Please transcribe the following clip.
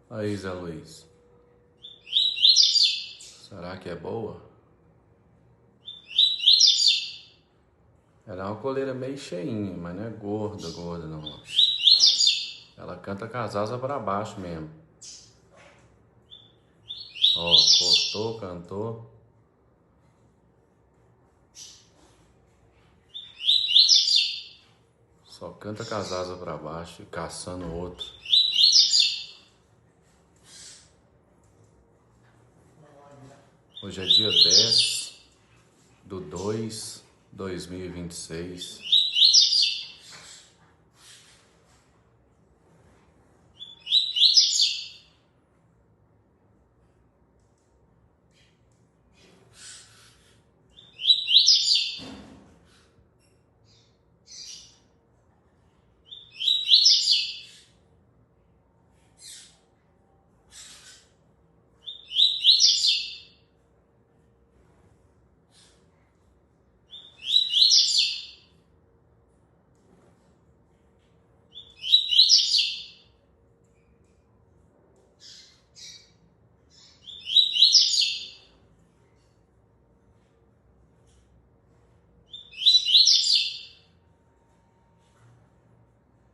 Aí, Zé Luiz. Será que é boa? Ela é uma coleira meio cheinha, mas não é gorda não. Ela canta com as asas pra baixo mesmo. Ó, cortou, cantou. Só canta com as asas pra baixo e caçando outro. Hoje é dia 10/2/2026.